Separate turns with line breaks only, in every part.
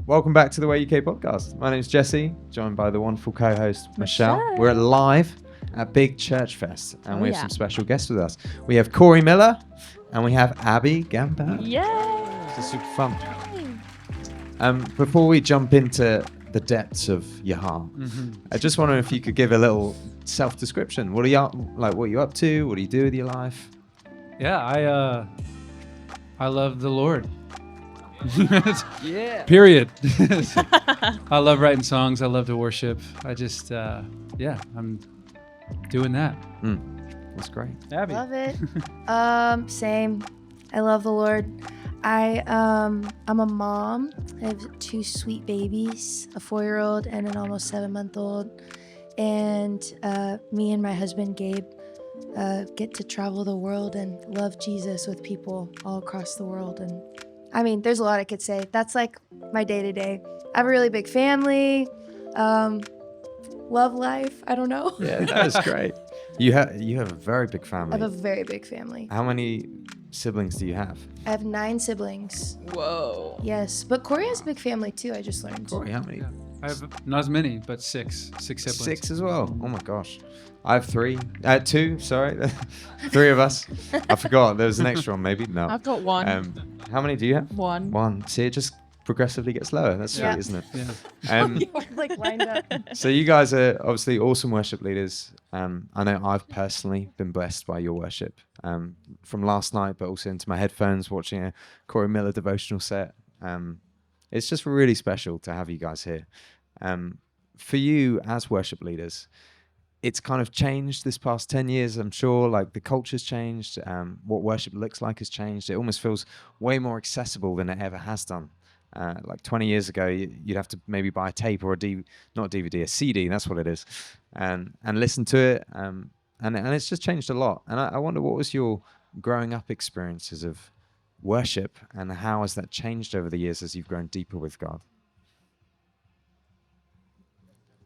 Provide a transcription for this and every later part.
Welcome back to the Way UK podcast. My name is Jesse, joined by the wonderful co-host Michelle. We're live at Big Church Fest, and we have some special guests with us. We have Kory Miller, and we have Abbie Gamboa.
Yay!
This is super fun. Before we jump into the depths of your heart, I just wonder if you could give a little self-description. What are you up to? What do you do with your life?
Yeah, I love the Lord.
Yeah.
Period. I love writing songs. I love to worship. I just, I'm doing that.
That's great.
Abbie.
Love it. Same. I love the Lord. I'm a mom. I have two sweet babies, a 4-year-old and an almost 7-month-old. And me and my husband, Gabe, get to travel the world and love Jesus with people all across the world. And I mean, there's a lot I could say. That's like my day-to-day. I have a really big family. Love life. I don't know.
Yeah, that is great. You have a very big family.
I have a very big family.
How many siblings do you have?
I have 9 siblings.
Whoa.
Yes, but Kory has a big family too, I just learned.
Kory, how many?
Yeah. I have not as many, but six siblings.
6 as well. Oh my gosh. I have 3. 2, sorry. 3 of us. I forgot. There was an extra one, maybe. No.
I've got one.
How many do you have?
One.
1. See, it just progressively gets lower. That's sweet,
Yeah.
isn't it?
Yeah.
We're like lined up.
So you guys are obviously awesome worship leaders. I know I've personally been blessed by your worship from last night, but also into my headphones watching a Kory Miller devotional set. It's just really special to have you guys here. For you as worship leaders, it's kind of changed this past 10 years, I'm sure. Like the culture's changed. What worship looks like has changed. It almost feels way more accessible than it ever has done. Like 20 years ago, you'd have to maybe buy a tape or not a DVD, a CD, that's what it is, and listen to it. And it's just changed a lot. And I wonder, what was your growing up experiences of worship, and how has that changed over the years as you've grown deeper with God?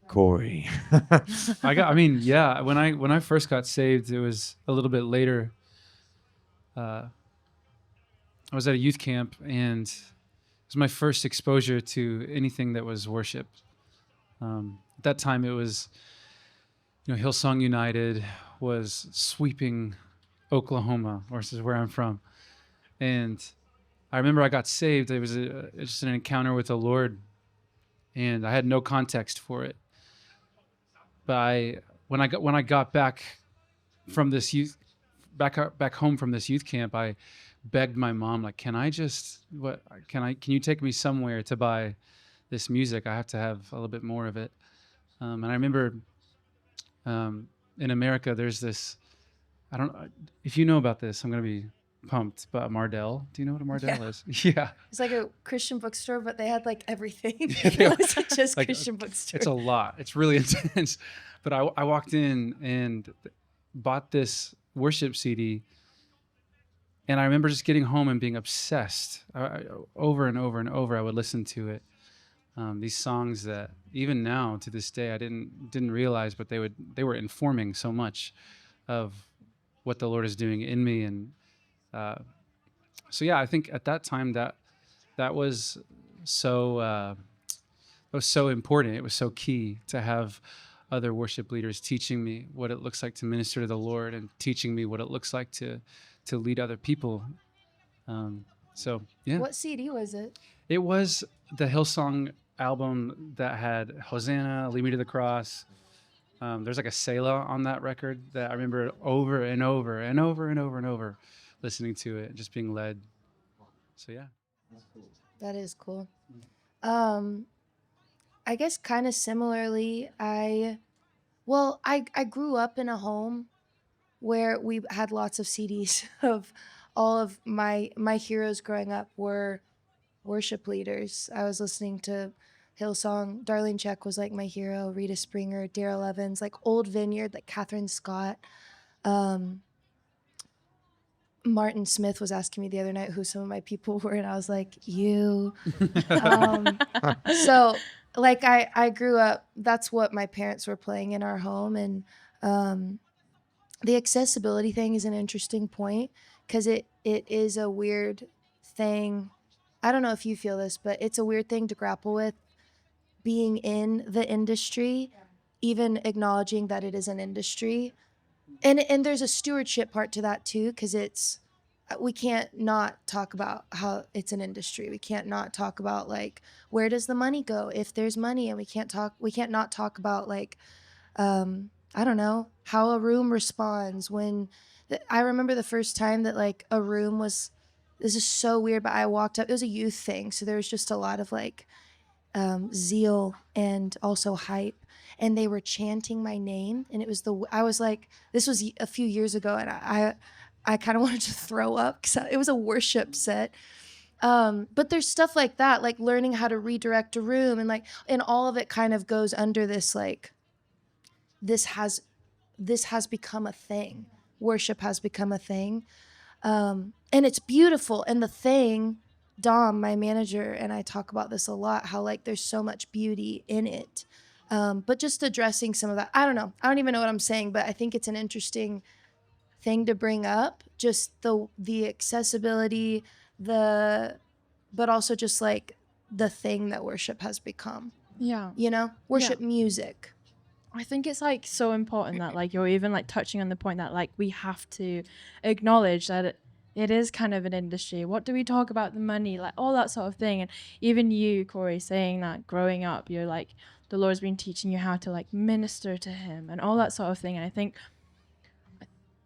Kory.
When I first got saved, it was a little bit later. I was at a youth camp, and it was my first exposure to anything that was worship. At that time, it was, Hillsong United was sweeping Oklahoma, or this is where I'm from. And I remember I got saved. It was just an encounter with the Lord, and I had no context for it. But when I got back from this back home from this youth camp, I begged my mom, like, can you take me somewhere to buy this music? I have to have a little bit more of it. And I remember in America, there's this, I don't know if you know about this, I'm going to be pumped, but Mardel. Do you know what a Mardel is? Yeah.
It's like a Christian bookstore, but they had like everything. It wasn't just like Christian bookstore.
It's a lot. It's really intense. But I walked in and bought this worship CD, and I remember just getting home and being obsessed. Over and over and over, I would listen to it. These songs that even now to this day I didn't realize, but they were informing so much of what the Lord is doing in me. And I think at that time that was so important. It was so key to have other worship leaders teaching me what it looks like to minister to the Lord, and teaching me what it looks like to lead other people.
What CD was it?
It was the Hillsong album that had Hosanna, Lead Me to the Cross. There's like a Selah on that record that I remember over and over and over and over and over listening to it, just being led. So yeah.
That is cool. I guess kind of similarly, I grew up in a home where we had lots of CDs of all of my heroes growing up were worship leaders. I was listening to Hillsong. Darlene Check was like my hero. Rita Springer, Daryl Evans, like Old Vineyard, like Catherine Scott. Martin Smith was asking me the other night who some of my people were, and I was like, you. So like I grew up, that's what my parents were playing in our home. And the accessibility thing is an interesting point, because it is a weird thing. I don't know if you feel this, but it's a weird thing to grapple with being in the industry, even acknowledging that it is an industry. And there's a stewardship part to that too, because it's, we can't not talk about how it's an industry. We can't not talk about like, where does the money go if there's money, and we can't not talk about like, I don't know, how a room responds when I remember the first time that like a room was, this is so weird, but I walked up, it was a youth thing, so there was just a lot of like zeal and also hype, and they were chanting my name, and it was I was like, this was a few years ago, and I kind of wanted to throw up because it was a worship set. But there's stuff like that, like learning how to redirect a room, and like, and all of it kind of goes under this like, this has become a thing. Worship has become a thing, and it's beautiful. And the thing, Dom, my manager, and I talk about this a lot, how like there's so much beauty in it. But just addressing some of that, I don't know. I don't even know what I'm saying, but I think it's an interesting thing to bring up. Just the accessibility, but also just like the thing that worship has become.
Yeah.
You know, worship music.
I think it's like so important that like you're even like touching on the point that like we have to acknowledge that it is kind of an industry. What do we talk about the money, like all that sort of thing? And even you, Kory, saying that growing up, you're like, the Lord's been teaching you how to like minister to him and all that sort of thing. And I think,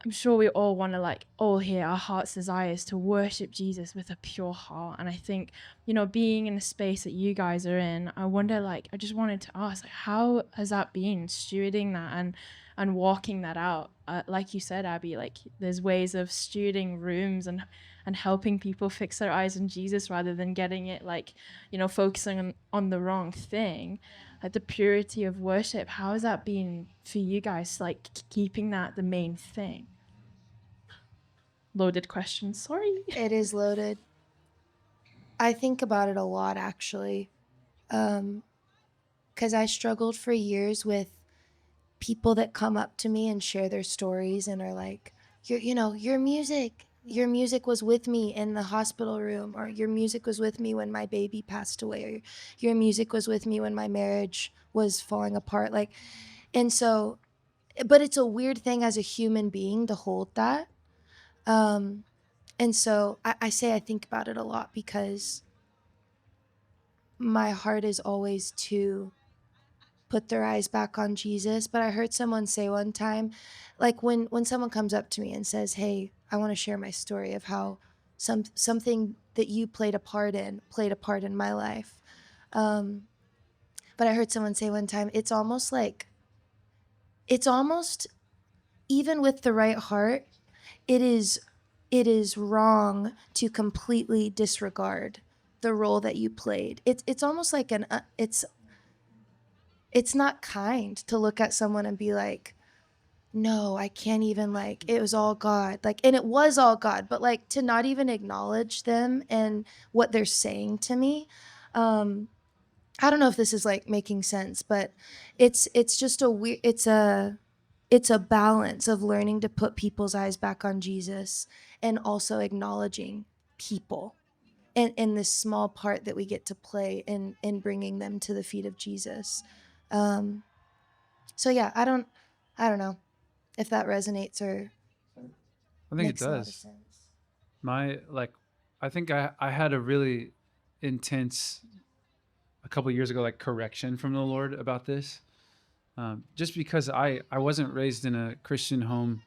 I'm sure we all want to like all hear our heart's desires to worship Jesus with a pure heart. And I think, you know, being in a space that you guys are in, I wonder, like, I just wanted to ask, like, how has that been, stewarding that and walking that out? Like you said, Abbie, like there's ways of stewarding rooms and helping people fix their eyes on Jesus rather than getting it like, you know, focusing on the wrong thing. Like the purity of worship, how has that been for you guys, like keeping that the main thing? Loaded question, sorry.
It is loaded. I think about it a lot, actually, because I struggled for years with people that come up to me and share their stories and are like, your music was with me in the hospital room, or your music was with me when my baby passed away, or your music was with me when my marriage was falling apart. Like, and so, but it's a weird thing as a human being to hold that. And so I say I think about it a lot because my heart is always to put their eyes back on Jesus. But I heard someone say one time, like when someone comes up to me and says, hey, I want to share my story of how something that you played a part in my life. But I heard someone say one time, it's almost even with the right heart, it is wrong to completely disregard the role that you played. It's almost like it's not kind to look at someone and be like, no, I can't even, like, it was all God. Like, and it was all God, but like to not even acknowledge them and what they're saying to me. I don't know if this is like making sense, but it's just it's a balance of learning to put people's eyes back on Jesus and also acknowledging people and in this small part that we get to play in bringing them to the feet of Jesus. So yeah, I don't know if that resonates or
I think it
makes a lot of
does.
sense.
I think I had a really intense, a couple of years ago, like correction from the Lord about this. Just because I wasn't raised in a Christian home.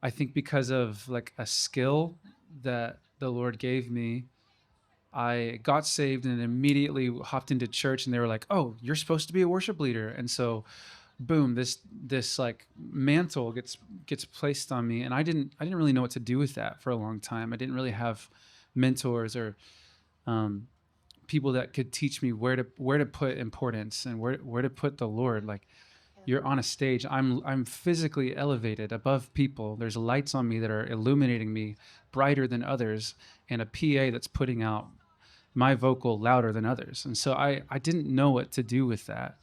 I think because of like a skill that the Lord gave me, I got saved and immediately hopped into church, and they were like, "Oh, you're supposed to be a worship leader." And so, boom, this like mantle gets placed on me, and I didn't really know what to do with that for a long time. I didn't really have mentors or people that could teach me where to put importance and where to put the Lord. Like, you're on a stage, I'm physically elevated above people. There's lights on me that are illuminating me brighter than others, and a PA that's putting out my vocal louder than others. And so I didn't know what to do with that.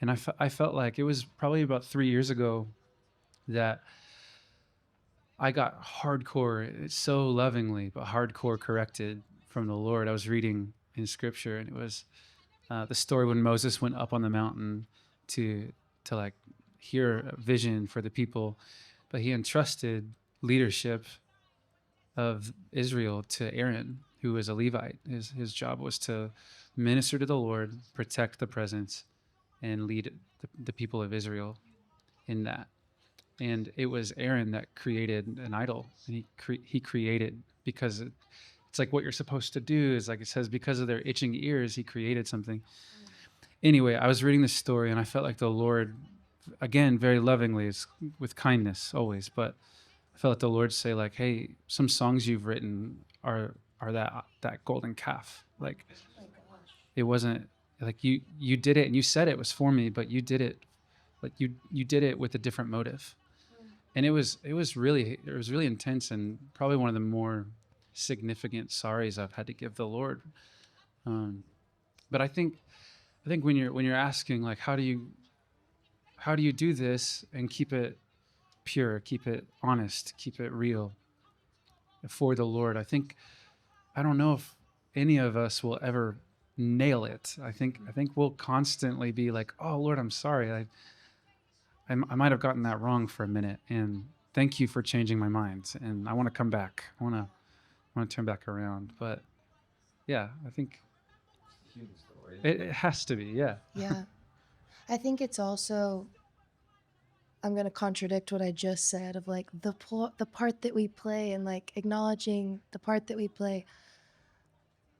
And I felt like it was probably about 3 years ago that I got hardcore, so lovingly, but hardcore corrected from the Lord. I was reading in Scripture, and it was the story when Moses went up on the mountain to like hear a vision for the people, but he entrusted leadership of Israel to Aaron, who was a Levite. His job was to minister to the Lord, protect the presence, and lead the people of Israel in that. And it was Aaron that created an idol, and he created, because it's like what you're supposed to do is, like it says, because of their itching ears, he created something. Anyway, I was reading this story, and I felt like the Lord, again, very lovingly, with kindness always, but I felt like the Lord say, like, hey, some songs you've written are that golden calf. Like, it wasn't like you did it and you said it was for me, but you did it like you did it with a different motive. And it was really intense, and probably one of the more significant sorries I've had to give the Lord. But I think when you're asking, like, how do you do this and keep it pure, keep it honest, keep it real for the Lord, I don't know if any of us will ever nail it. I think we'll constantly be like, oh Lord, I'm sorry, I might have gotten that wrong for a minute, and thank you for changing my mind, and I want to come back. I want to turn back around. But yeah, I think it has to be. Yeah.
Yeah. I think it's also, I'm going to contradict what I just said of like the part that we play, and like acknowledging the part that we play.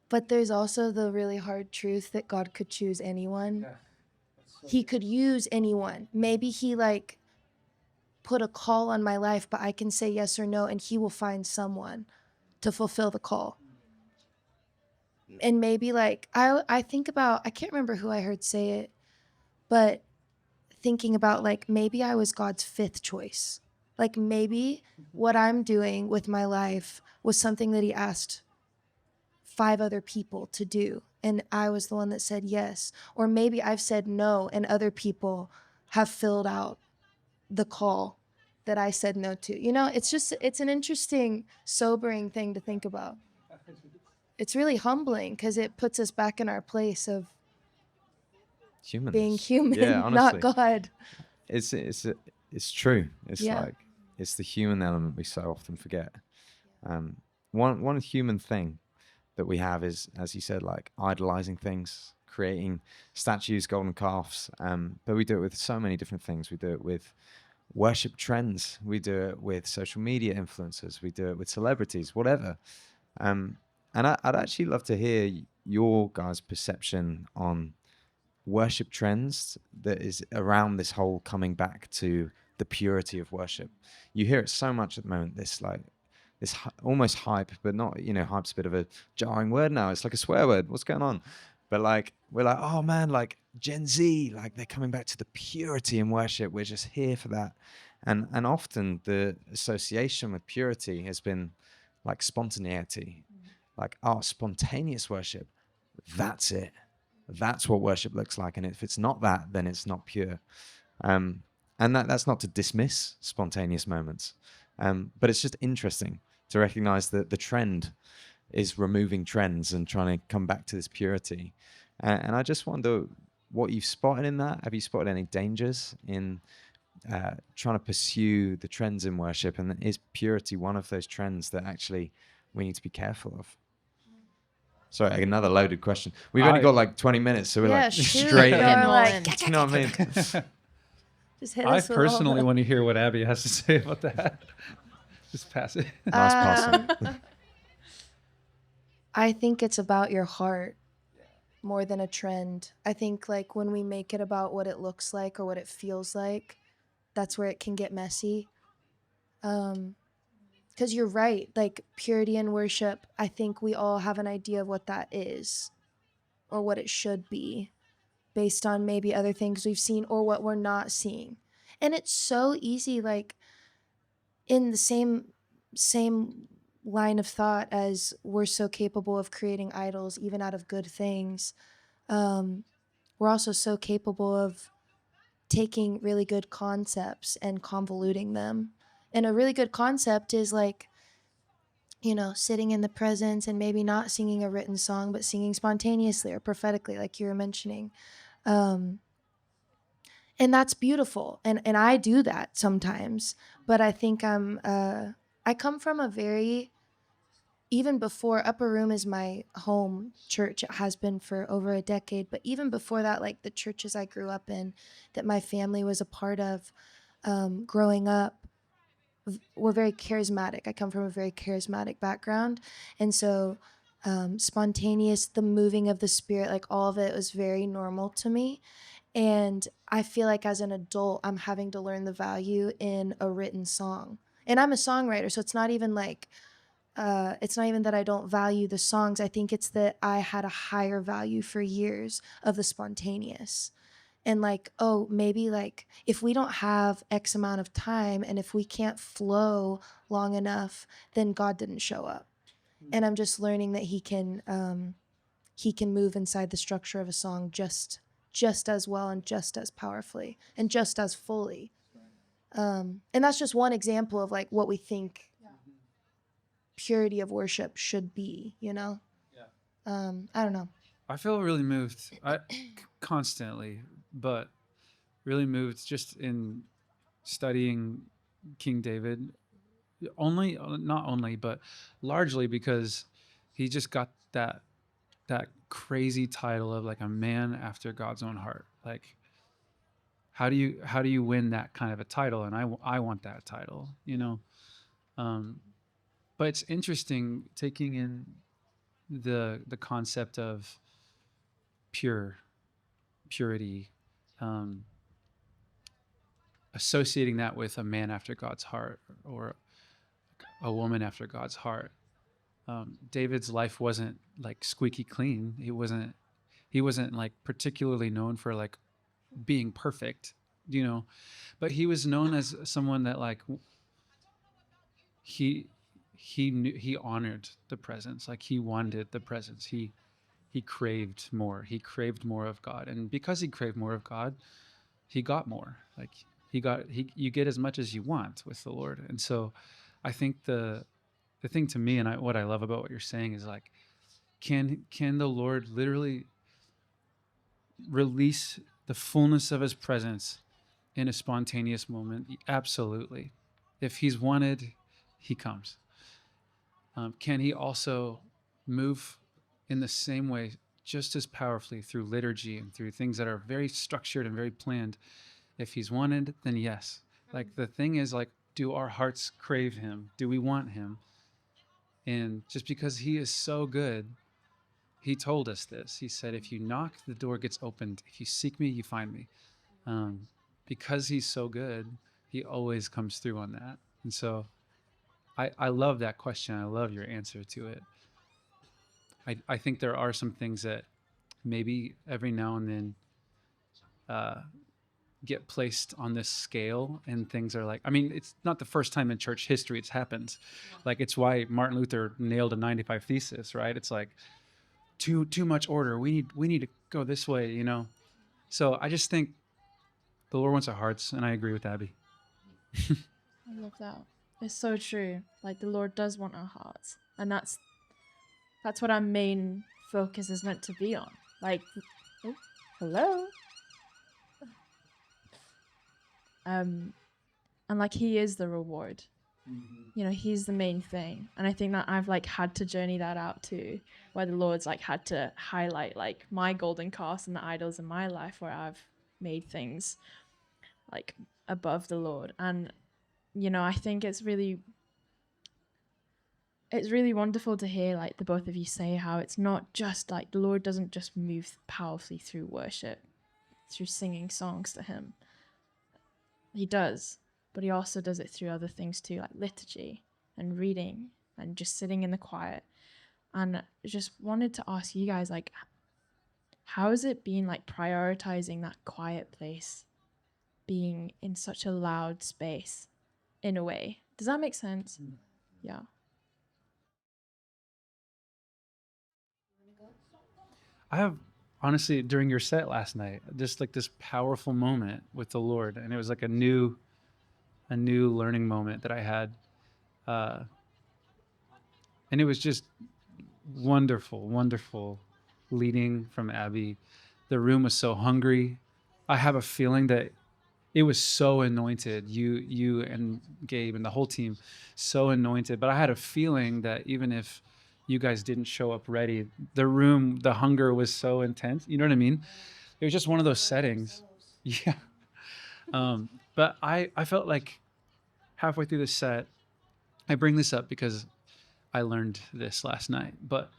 But there's also the really hard truth that God could choose anyone.
Yeah.
He could use anyone. Maybe he like put a call on my life, but I can say yes or no, and he will find someone to fulfill the call. And maybe like I think about, I can't remember who I heard say it, but thinking about like maybe I was God's fifth choice. Like maybe what I'm doing with my life was something that he asked 5 other people to do, and I was the one that said yes. Or maybe I've said no, and other people have filled out the call that I said no to. You know, it's an interesting, sobering thing to think about. It's really humbling because it puts us back in our place of
Humanness.
being human,
Yeah,
not
honestly.
God.
It's true. It's
Yeah.
like it's the human element we so often forget. One human thing that we have is, as you said, like idolizing things, creating statues, golden calves. But we do it with so many different things. We do it with worship trends. We do it with social media influencers. We do it with celebrities, whatever. And I'd actually love to hear your guys' perception on worship trends that is around this whole coming back to the purity of worship. You hear it so much at the moment, this almost hype, but not, hype's a bit of a jarring word now. It's like a swear word. What's going on? But like, we're like, oh man, like Gen Z, like they're coming back to the purity in worship. We're just here for that. And often the association with purity has been like spontaneity, like, oh, spontaneous worship. That's it. That's what worship looks like. And if it's not that, then it's not pure. And that's not to dismiss spontaneous moments. But it's just interesting to recognize that the trend is removing trends and trying to come back to this purity. And I just wonder what you've spotted in that. Have you spotted any dangers in trying to pursue the trends in worship? And is purity one of those trends that actually we need to be careful of? Sorry, another loaded question. We've only got like 20 minutes, so we're like
shoot.
straight
You're
in.
like,
You know what I mean?
just hit
I
us with all
personally
the-
want to hear what Abbie has to say about that. Just pass it.
Nice pass.
I think it's about your heart more than a trend. I think like when we make it about what it looks like or what it feels like, that's where it can get messy. Because you're right, like purity in worship, I think we all have an idea of what that is or what it should be based on maybe other things we've seen or what we're not seeing. And it's so easy, like in the same line of thought as we're so capable of creating idols even out of good things, we're also so capable of taking really good concepts and convoluting them. And a really good concept is like sitting in the presence and maybe not singing a written song, but singing spontaneously or prophetically, like you were mentioning. Um, and that's beautiful. And I do that sometimes, but I think I come from a very, even before, Upper Room is my home church. It has been for over a decade. But even before that, like the churches I grew up in, that my family was a part of, growing up, were very charismatic. I come from a very charismatic background. And so spontaneous, the moving of the Spirit, like all of it was very normal to me. And I feel like as an adult, I'm having to learn the value in a written song. And I'm a songwriter, so it's not even like, it's not even that I don't value the songs. I think it's that I had a higher value for years of the spontaneous. And like, oh, maybe like if we don't have X amount of time and if we can't flow long enough, then God didn't show up. And I'm just learning that he can move inside the structure of a song just as well and just as powerfully and just as fully. And that's just one example of like what we think purity of worship should be,
Yeah.
I don't know.
I feel really moved constantly, but really moved just in studying King David. Not only, but largely because he just got that crazy title of like a man after God's own heart. Like, how do you win that kind of a title? And I want that title, you know. But it's interesting taking in the concept of purity, um, associating that with a man after God's heart or a woman after God's heart. David's life wasn't like squeaky clean. He wasn't like particularly known for like being perfect, you know, but he was known as someone that like he he honored the presence, like he wanted the presence. He craved more. He craved more of God, and because he craved more of God, he got more. Like you get as much as you want with the Lord. And so I think the thing to me, and what I love about what you're saying is like, can the Lord literally release the fullness of his presence in a spontaneous moment? Absolutely. If he's wanted, he comes. Can he also move in the same way, just as powerfully through liturgy and through things that are very structured and very planned? If he's wanted, then yes. Like the thing is, like, do our hearts crave him? Do we want him? And just because he is so good, he told us this. He said, if you knock, the door gets opened. If you seek me, you find me. Because he's so good, he always comes through on that. And so I love that question. I love your answer to it. I think there are some things that maybe every now and then get placed on this scale, and things are like, I mean, it's not the first time in church history it's happened. Like, it's why Martin Luther nailed a 95 thesis, right? It's like too much order. We need to go this way, you know? So I just think the Lord wants our hearts, and I agree with Abbie.
I love that. It's so true. Like the Lord does want our hearts, and that's what our main focus is meant to be on. Like, oh, hello. And like he is the reward. You know, he's the main thing. And I think that I've like had to journey that out too, where the Lord's like had to highlight like my golden calves and the idols in my life where I've made things like above the Lord. And you know, I think it's really wonderful to hear like the both of you say how it's not just like the Lord doesn't just move powerfully through worship, through singing songs to him. He does, but he also does it through other things too, like liturgy and reading and just sitting in the quiet. And I just wanted to ask you guys, like, how has it been like prioritizing that quiet place, being in such a loud space in a way? Does that make sense? Yeah.
I have, honestly, during your set last night, just like this powerful moment with the Lord, and it was like a new learning moment that I had. And it was just wonderful, wonderful leading from Abbie. The room was so hungry. I have a feeling that it was so anointed. You and Gabe and the whole team, so anointed. But I had a feeling that even if you guys didn't show up ready, the hunger was so intense. You know what I mean? It was just one of those settings. Yeah. But I felt like halfway through the set, I bring this up because I learned this last night, but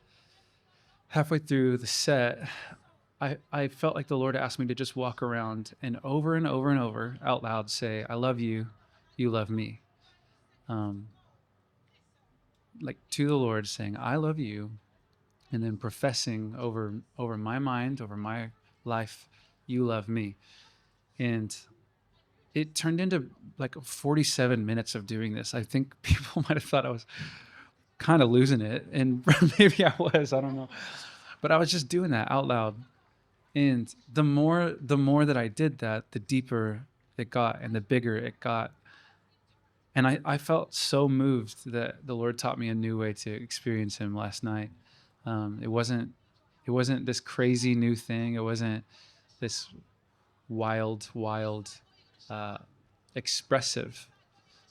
halfway through the set, I felt like the Lord asked me to just walk around and over and over and over out loud say, I love you, you love me. Like to the Lord saying, I love you, and then professing over my mind, over my life, you love me. And it turned into like 47 minutes of doing this. I think people might have thought I was kind of losing it, and maybe I was, I don't know. But I was just doing that out loud. And the more that I did that, the deeper it got and the bigger it got. And I felt so moved that the Lord taught me a new way to experience him last night. It wasn't this crazy new thing. It wasn't this wild, expressive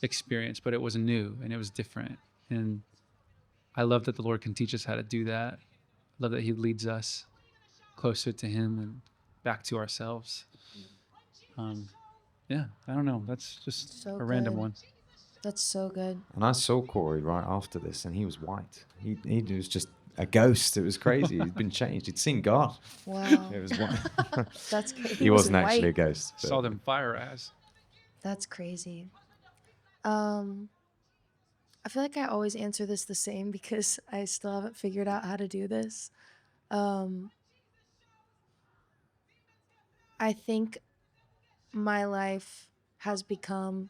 experience, but it was new and it was different. And I love that the Lord can teach us how to do that. I love that he leads us closer to him and back to ourselves. Yeah, I don't know. That's just
So
a random
good.
one.
That's so good.
And I saw Kory right after this, and he was white. He was just a ghost. It was crazy. He'd been changed. He'd seen God.
Wow.
It was white.
That's crazy.
He wasn't actually a
white.
ghost. but-
Saw them fire eyes.
That's crazy. I feel like I always answer this the same because I still haven't figured out how to do this. I think my life has become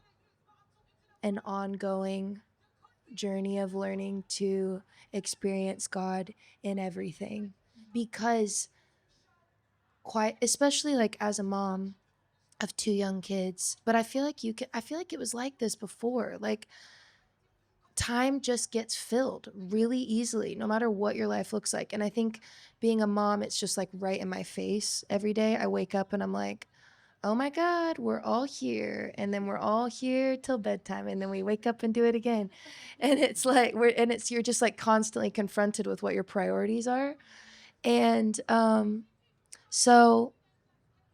an ongoing journey of learning to experience God in everything, because especially like as a mom of 2 young kids, but I feel like it was like this before. Like, time just gets filled really easily no matter what your life looks like. And I think being a mom, it's just like right in my face every day. I wake up and I'm like, oh my God, we're all here. And then we're all here till bedtime. And then we wake up and do it again. And it's like, you're just like constantly confronted with what your priorities are. And so,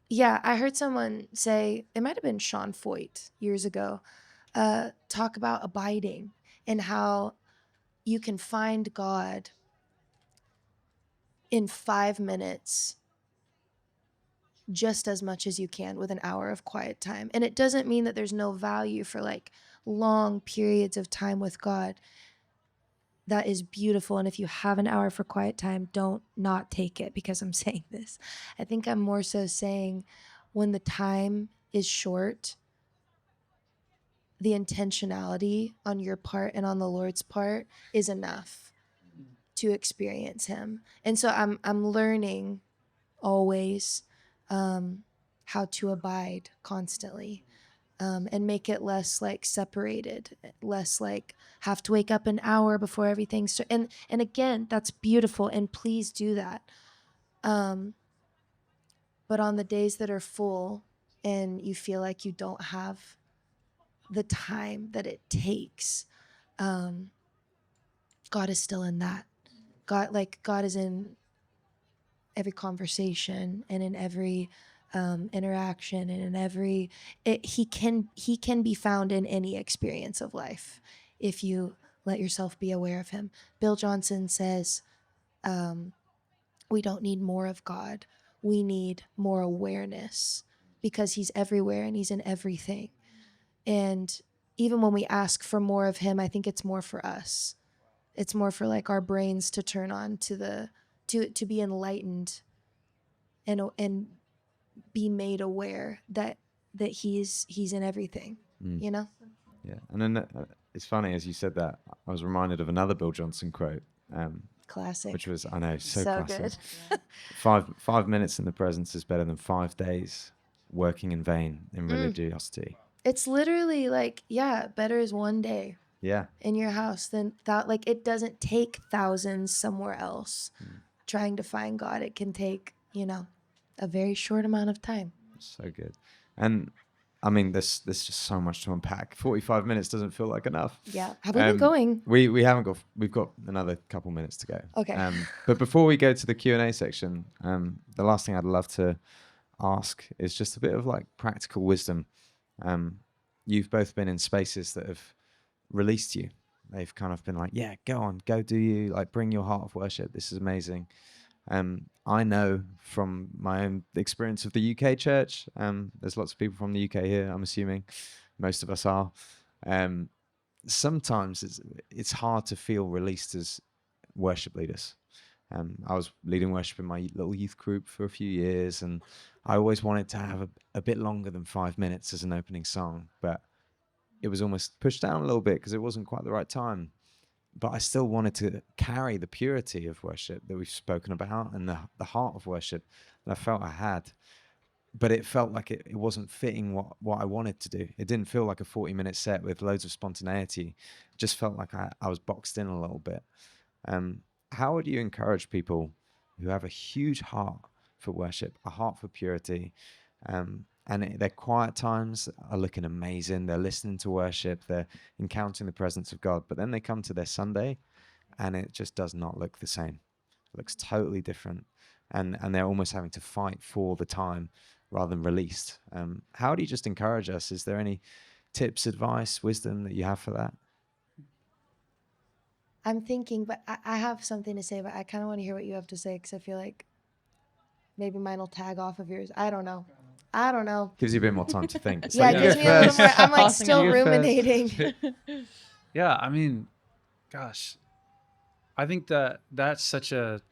yeah, I heard someone say, it might have been Sean Foyt years ago, talk about abiding and how you can find God in 5 minutes just as much as you can with an hour of quiet time. And it doesn't mean that there's no value for like long periods of time with God. That is beautiful. And if you have an hour for quiet time, don't not take it because I'm saying this. I think I'm more so saying when the time is short, the intentionality on your part and on the Lord's part is enough to experience him. And so I'm learning always how to abide constantly, and make it less like separated, less like have to wake up an hour before everything and again, that's beautiful, and please do that. But on the days that are full and you feel like you don't have the time that it takes, God is still in that. God is in every conversation and in every interaction and in every he can be found in any experience of life if you let yourself be aware of him. Bill Johnson says, we don't need more of God, we need more awareness, because he's everywhere and he's in everything. And even when we ask for more of him, I think it's more for us. It's more for like our brains to turn on to be enlightened and be made aware that he's in everything, you know?
Yeah, and then it's funny as you said that, I was reminded of another Bill Johnson quote,
Classic.
which was, I know, so classic.
Good.
5 minutes in the presence is better than 5 days working in vain in religiosity.
It's literally like, yeah, better is one day
Yeah.
in your house, then that, like, it doesn't take thousands somewhere else trying to find God. It can take, a very short amount of time.
So good. And I mean, there's just so much to unpack. 45 minutes doesn't feel like enough.
Yeah. Have we been going?
We haven't got. We've got another couple minutes to go.
Okay.
But before we go to the Q&A section, the last thing I'd love to ask is just a bit of like practical wisdom. You've both been in spaces that have released you. They've kind of been like, yeah, go on, go do you, like bring your heart of worship. This is amazing. I know from my own experience of the UK church, there's lots of people from the UK here, I'm assuming. Most of us are. Sometimes it's hard to feel released as worship leaders. I was leading worship in my little youth group for a few years, and I always wanted to have a bit longer than 5 minutes as an opening song, but it was almost pushed down a little bit because it wasn't quite the right time. But I still wanted to carry the purity of worship that we've spoken about and the heart of worship that I felt I had. But it felt like it wasn't fitting what I wanted to do. It didn't feel like a 40-minute set with loads of spontaneity. It just felt like I was boxed in a little bit. How would you encourage people who have a huge heart for worship, a heart for purity, and their quiet times are looking amazing. They're listening to worship. They're encountering the presence of God. But then they come to their Sunday, and it just does not look the same. It looks totally different. And they're almost having to fight for the time rather than released. How do you just encourage us? Is there any tips, advice, wisdom that you have for that?
I'm thinking, but I have something to say, but I kind of want to hear what you have to say because I feel like maybe mine will tag off of yours. I don't know.
Gives you a bit more time to think. It's
Yeah,
like,
it gives me a little more. I'm like
Tossing
still
it.
ruminating.
Yeah, I mean, gosh, I think that's such a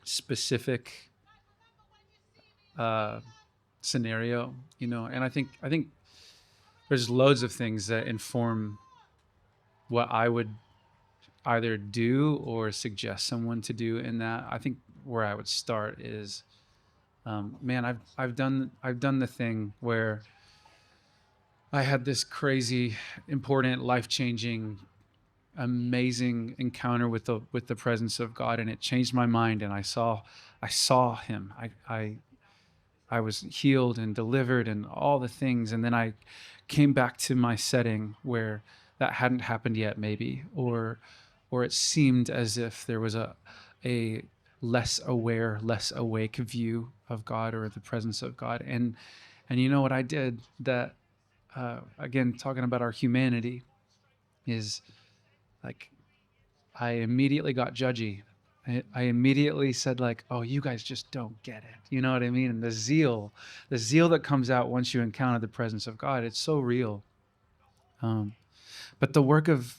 specific scenario, and I think there's loads of things that inform what I would either do or suggest someone to do in that. I think where I would start is, man, I've done the thing where I had this crazy, important, life-changing, amazing encounter with the presence of God, and it changed my mind. And I saw Him. I was healed and delivered and all the things. And then I came back to my setting where that hadn't happened yet, maybe, or it seemed as if there was a less aware, less awake view of God or the presence of God. And you know what I did that, again, talking about our humanity, is like, I immediately got judgy. I immediately said like, oh, you guys just don't get it. You know what I mean? And the zeal that comes out once you encounter the presence of God, it's so real. But the work of,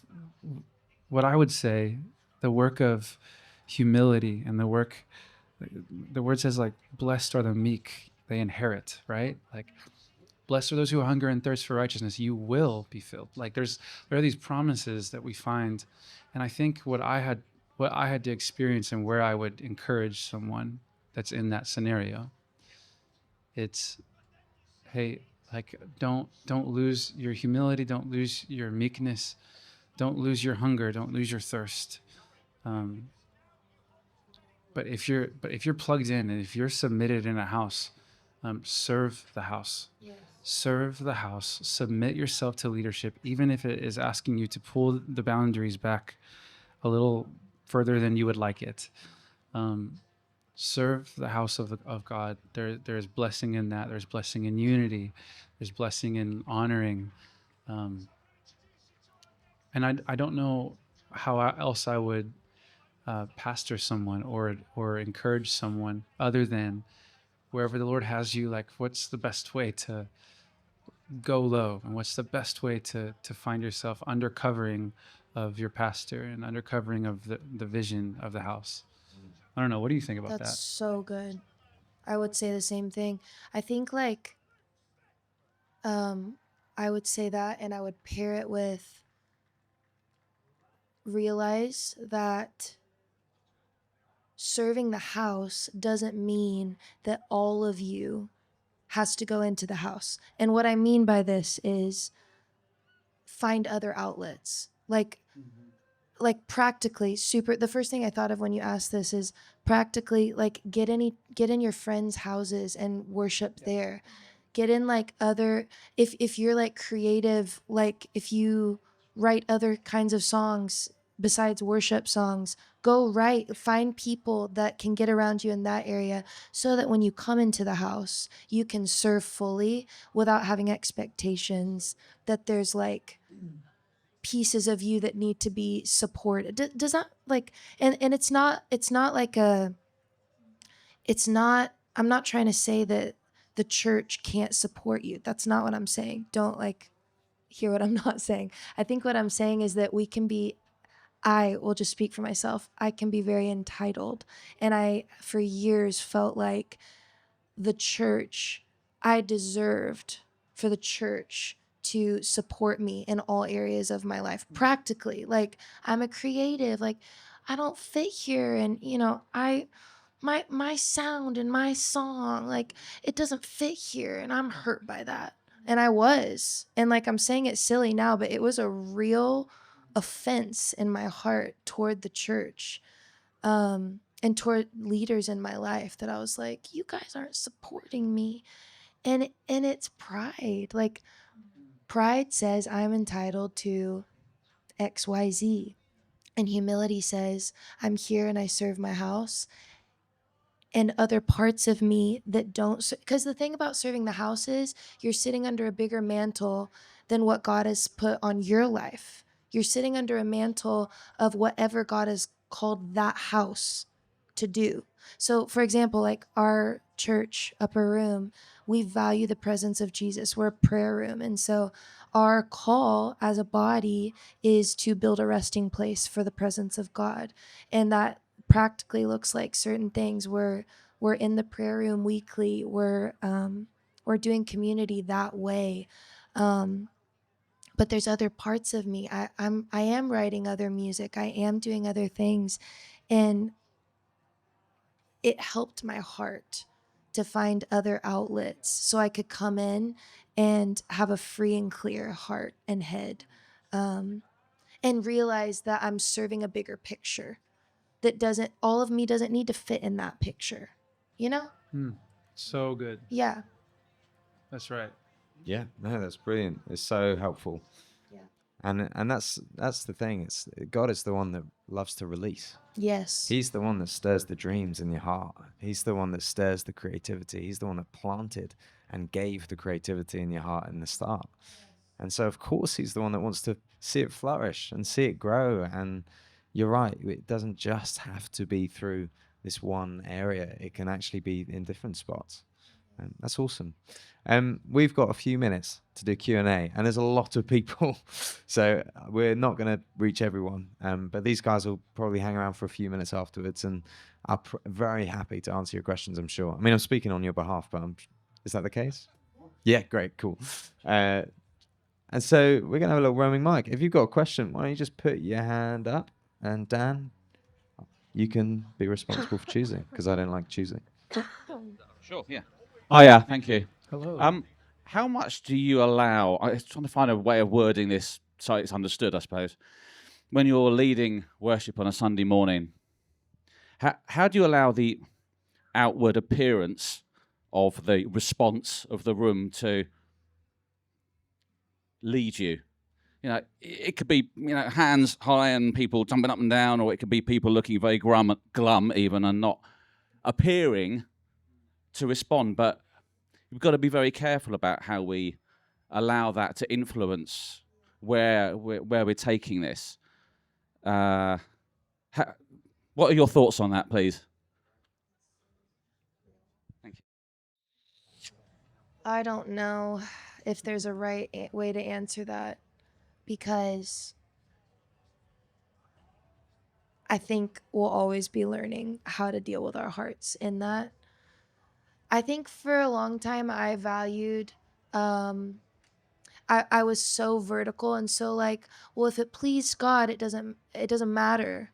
what I would say, the work of humility, and the word says like, blessed are the meek, they inherit, right? Like, blessed are those who hunger and thirst for righteousness, you will be filled. Like, there are these promises that we find. And I think what I had to experience, and where I would encourage someone that's in that scenario, it's, hey, like, don't lose your humility, don't lose your meekness, don't lose your hunger, don't lose your thirst. But if you're plugged in, and if you're submitted in a house, serve the house. Yes. Serve the house. Submit yourself to leadership, even if it is asking you to pull the boundaries back a little further than you would like it. Serve the house of God. There's blessing in that. There's blessing in unity. There's blessing in honoring. And I don't know how else I would pastor someone or encourage someone other than, wherever the Lord has you, like, what's the best way to go low, and what's the best way to find yourself under covering of your pastor and under covering of the vision of the house. I don't know. What do you think about that?
That's so good. I would say the same thing. I think like, I would say that, and I would pair it with, realize that serving the house doesn't mean that all of you has to go into the house. And what I mean by this is, find other outlets. like practically super. The first thing I thought of when you asked this is practically like get in your friends' houses and worship there. Get in like other, if you're like creative, like if you write other kinds of songs besides worship songs, go find people that can get around you in that area, so that when you come into the house you can serve fully without having expectations that there's like pieces of you that need to be supported. Does that like, and it's not like a, it's not, I'm not trying to say that the church can't support you. That's not what I'm saying. Don't like hear what I'm not saying. I think what I'm saying is that we can be, I will just speak for myself. I can be very entitled. And I, for years, felt like the church, I deserved for the church to support me in all areas of my life. Practically, like I'm a creative, like I don't fit here, and my sound and my song, like it doesn't fit here, and I'm hurt by that. And I was. And like I'm saying it silly now, but it was a real offense in my heart toward the church. And toward leaders in my life, that I was like, you guys aren't supporting me. And it's pride. Like pride says I'm entitled to XYZ. And humility says I'm here and I serve my house, and other parts of me that don't. Because the thing about serving the house is you're sitting under a bigger mantle than what God has put on your life. You're sitting under a mantle of whatever God has called that house to do. So, for example, like our church, Upper Room, we value the presence of Jesus. We're a prayer room. And so our call as a body is to build a resting place for the presence of God. And that practically looks like certain things. We're in the prayer room weekly. We're doing community that way. But there's other parts of me. I am writing other music. I am doing other things, and it helped my heart to find other outlets so I could come in and have a free and clear heart and head, and realize that I'm serving a bigger picture. That doesn't, all of me doesn't need to fit in that picture, you know?
So good.
Yeah.
That's right.
Yeah, no, that's brilliant. It's so helpful.
Yeah.
And that's the thing. It's God is the one that loves to release.
Yes.
He's the one that stirs the dreams in your heart. He's the one that stirs the creativity. He's the one that planted and gave the creativity in your heart in the start. And so, of course, he's the one that wants to see it flourish and see it grow. And you're right. It doesn't just have to be through this one area. It can actually be in different spots. And that's awesome. We've got a few minutes to do Q&A, and there's a lot of people, so we're not going to reach everyone. But these guys will probably hang around for a few minutes afterwards, and are very happy to answer your questions, I'm sure. I mean, I'm speaking on your behalf, but is that the case? Yeah, great, cool. And so we're going to have a little roaming mic. If you've got a question, why don't you just put your hand up, and Dan, you can be responsible for choosing, because I don't like choosing.
Sure, yeah. Oh, yeah, thank you.
Hello.
How much do you allow? I was trying to find a way of wording this so it's understood, I suppose. When you're leading worship on a Sunday morning, how do you allow the outward appearance of the response of the room to lead you? You know, it could be, hands high and people jumping up and down, or it could be people looking very glum even and not appearing to respond. But we've got to be very careful about how we allow that to influence where we're taking this. What are your thoughts on that, please? Thank you.
I don't know if there's a right way to answer that, because I think we'll always be learning how to deal with our hearts in that. I think for a long time I valued, I was so vertical and so like, well, if it pleased God, it doesn't matter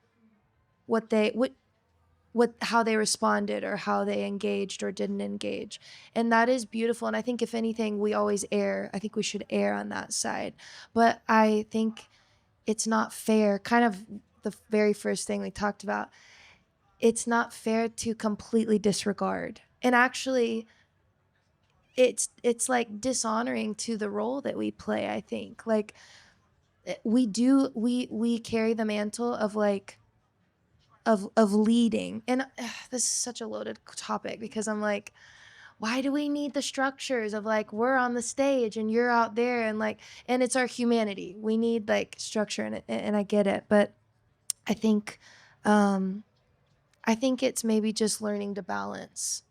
how they responded or how they engaged or didn't engage. And that is beautiful. And I think if anything, we always err. I think we should err on that side. But I think it's not fair. Kind of the very first thing we talked about. It's not fair to completely disregard. And actually, it's like dishonoring to the role that we play, I think. Like we carry the mantle of like of leading. And this is such a loaded topic because I'm like, why do we need the structures of like we're on the stage and you're out there and like, and it's our humanity. We need like structure and I get it, but I think it's maybe just learning to balance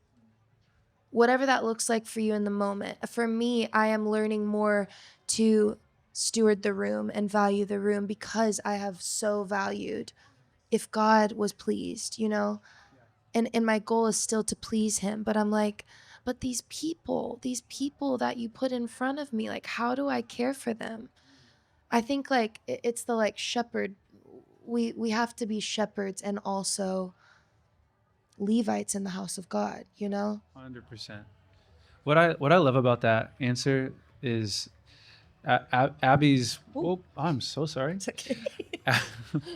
whatever that looks like for you in the moment. For me, I am learning more to steward the room and value the room because I have so valued if God was pleased, you know? And my goal is still to please him, but I'm like, but these people that you put in front of me, like how do I care for them? I think like it's the like shepherd. We have to be shepherds and also Levites in the house of God, you know?
100%. What I love about that answer is Abbie's. Oh, I'm so sorry.
It's okay.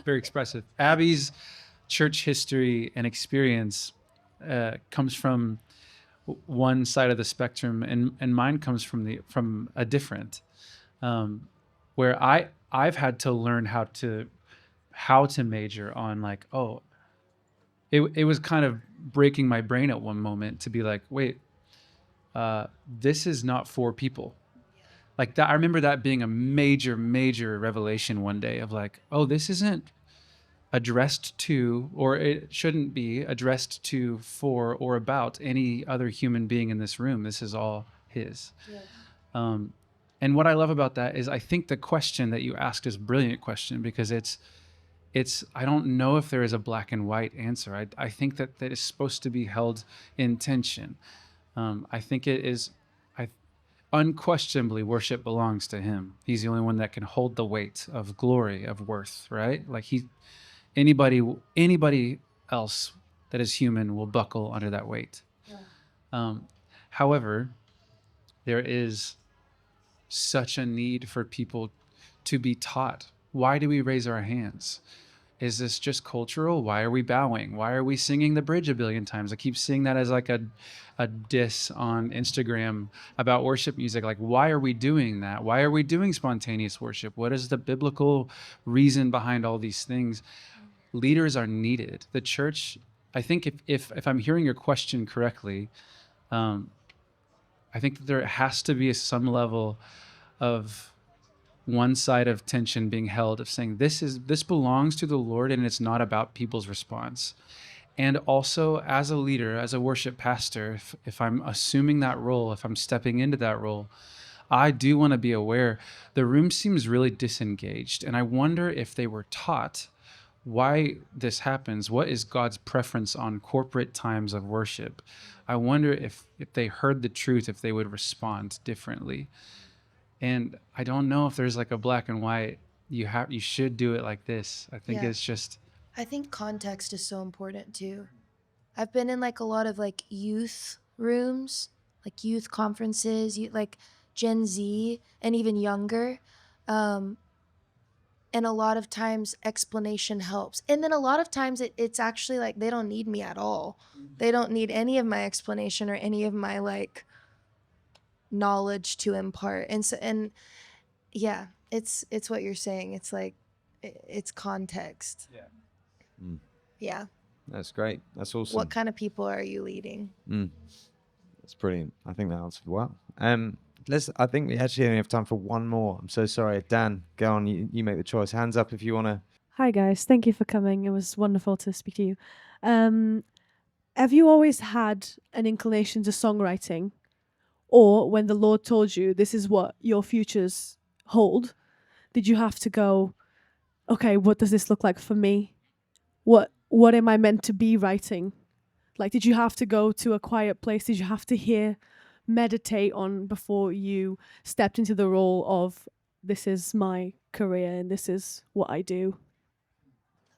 Very expressive. Abbie's church history and experience comes from one side of the spectrum, and mine comes from a different, where I've had to learn how to major on like, oh, it was kind of breaking my brain at one moment to be like, wait, this is not for people. Like that, I remember that being a major revelation one day of like, oh, this isn't addressed to, or it shouldn't be addressed to, for, or about any other human being in this room. This is all his. Yeah. And what I love about that is I think the question that you asked is a brilliant question because it's I don't know if there is a black and white answer. I think that is supposed to be held in tension. I think it is, unquestionably worship belongs to him. He's the only one that can hold the weight of glory, of worth, right? Like anybody else that is human will buckle under that weight. Yeah. However, there is such a need for people to be taught. Why do we raise our hands? Is this just cultural? Why are we bowing? Why are we singing the bridge a billion times? I keep seeing that as like a diss on Instagram about worship music. Like, why are we doing that? Why are we doing spontaneous worship? What is the biblical reason behind all these things? Leaders are needed. The church, I think if I'm hearing your question correctly, I think that there has to be some level of one side of tension being held of saying this belongs to the Lord and it's not about people's response. And also as a leader, as a worship pastor, if I'm assuming that role, if I'm stepping into that role, I do want to be aware the room seems really disengaged. And I wonder if they were taught why this happens. What is God's preference on corporate times of worship? I wonder if they heard the truth, if they would respond differently. And I don't know if there's like a black and white, you should do it like this. I think it's just.
I think context is so important too. I've been in like a lot of like youth rooms, like youth conferences, like Gen Z and even younger. And a lot of times explanation helps. And then a lot of times it's actually like they don't need me at all. They don't need any of my explanation or any of my like knowledge to impart. And so, and yeah, it's what you're saying. It's like, it's context.
Yeah.
Mm.
Yeah.
That's great. That's awesome.
What kind of people are you leading?
That's brilliant. I think that answered well. I think we actually only have time for one more. I'm so sorry. Dan, go on. You make the choice. Hands up if you want to.
Hi, guys. Thank you for coming. It was wonderful to speak to you. Have you always had an inclination to songwriting? Or when the Lord told you this is what your futures hold, did you have to go, okay, what does this look like for me? What am I meant to be writing? Like, did you have to go to a quiet place? Did you have to meditate on before you stepped into the role of this is my career and this is what I do?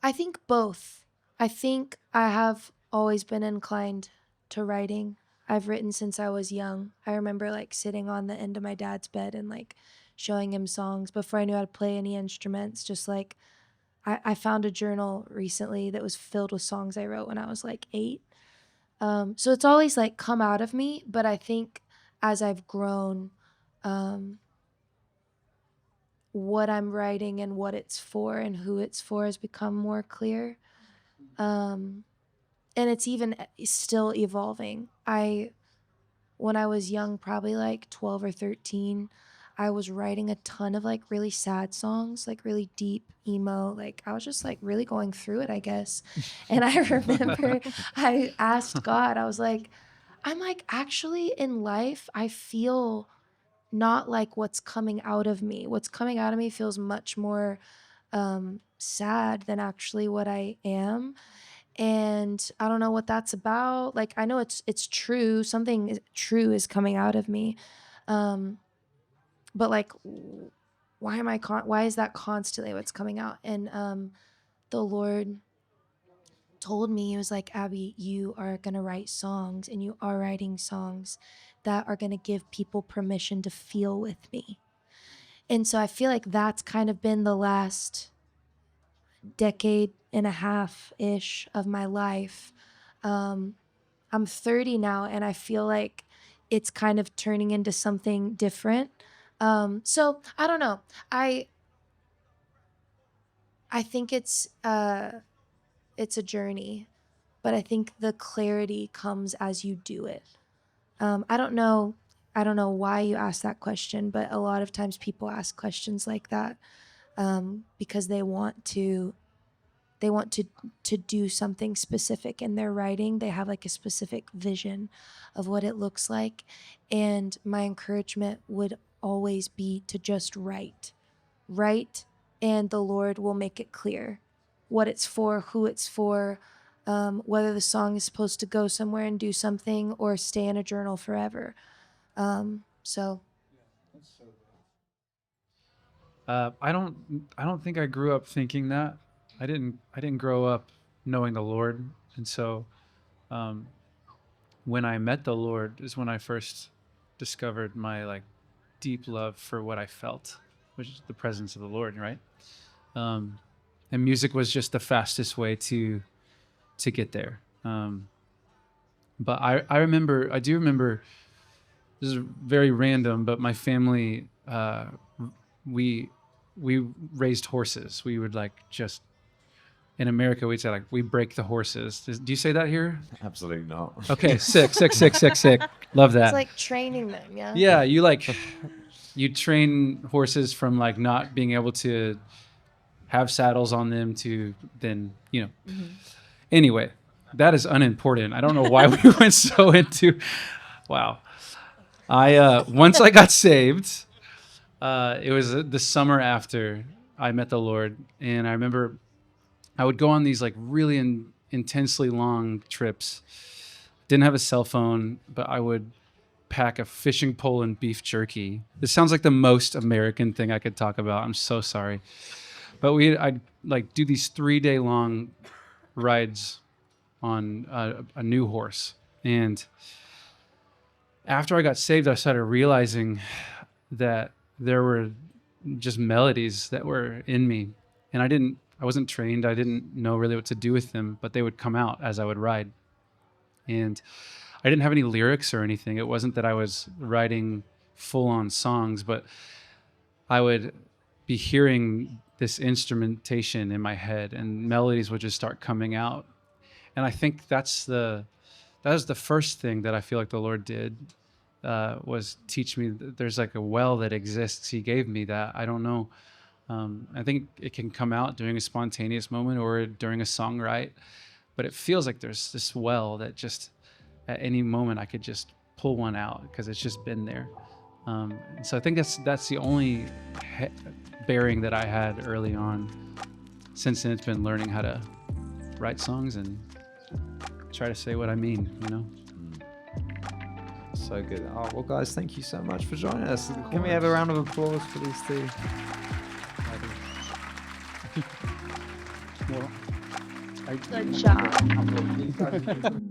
I think both. I think I have always been inclined to writing. I've written since I was young. I remember like sitting on the end of my dad's bed and like showing him songs before I knew how to play any instruments. Just like I found a journal recently that was filled with songs I wrote when I was like 8. So it's always like come out of me, but I think as I've grown, what I'm writing and what it's for and who it's for has become more clear. And it's even still evolving. When I was young, probably like 12 or 13, I was writing a ton of like really sad songs, like really deep emo. Like I was just like really going through it, I guess. And I remember I asked God, I was like, I'm like, actually in life, I feel not like what's coming out of me. What's coming out of me feels much more sad than actually what I am. And I don't know what that's about. Like I know it's true. Something true is coming out of me. But like why is that constantly what's coming out? And the Lord told me, he was like, Abbie, you are going to write songs, and you are writing songs that are going to give people permission to feel with me. And so I feel like that's kind of been the last decade and a half-ish of my life. I'm 30 now, and I feel like it's kind of turning into something different. So I don't know. I think it's a journey, but I think the clarity comes as you do it. I don't know why you asked that question, but a lot of times people ask questions like that because they want to do something specific in their writing. They have like a specific vision of what it looks like. And my encouragement would always be to just write, and the Lord will make it clear what it's for, who it's for, whether the song is supposed to go somewhere and do something or stay in a journal forever. So
I don't think I grew up thinking that. I didn't grow up knowing the Lord, and so when I met the Lord is when I first discovered my like deep love for what I felt, which is the presence of the Lord, right? And music was just the fastest way to get there. But I do remember, this is very random, but my family, we raised horses. We would like just, in America, we'd say like, we break the horses. Do you say that here?
Absolutely not.
Okay, sick. Love that.
it's like training them, yeah?
Yeah, you train horses from like not being able to have saddles on them to then, Anyway, that is unimportant. I don't know why we went so into, wow. Once I got saved, it was the summer after I met the Lord, and I remember I would go on these like really intensely long trips. Didn't have a cell phone, but I would pack a fishing pole and beef jerky. This sounds like the most American thing I could talk about. I'm so sorry. But I'd like do these 3-day long rides on a new horse. And after I got saved, I started realizing that there were just melodies that were in me. And I wasn't trained. I didn't know really what to do with them, but they would come out as I would ride. And I didn't have any lyrics or anything. It wasn't that I was writing full-on songs, but I would be hearing this instrumentation in my head, and melodies would just start coming out. And I think that was the first thing that I feel like the Lord did, was teach me that there's like a well that exists. He gave me that. I don't know. I think it can come out during a spontaneous moment or during a songwrite, but it feels like there's this well that just at any moment I could just pull one out because it's just been there. And so I think that's the only bearing that I had early on. Since then, it's been learning how to write songs and try to say what I mean,
So good. Oh, well, guys, thank you so much for joining us. Can we have a round of applause for these two?
Good job.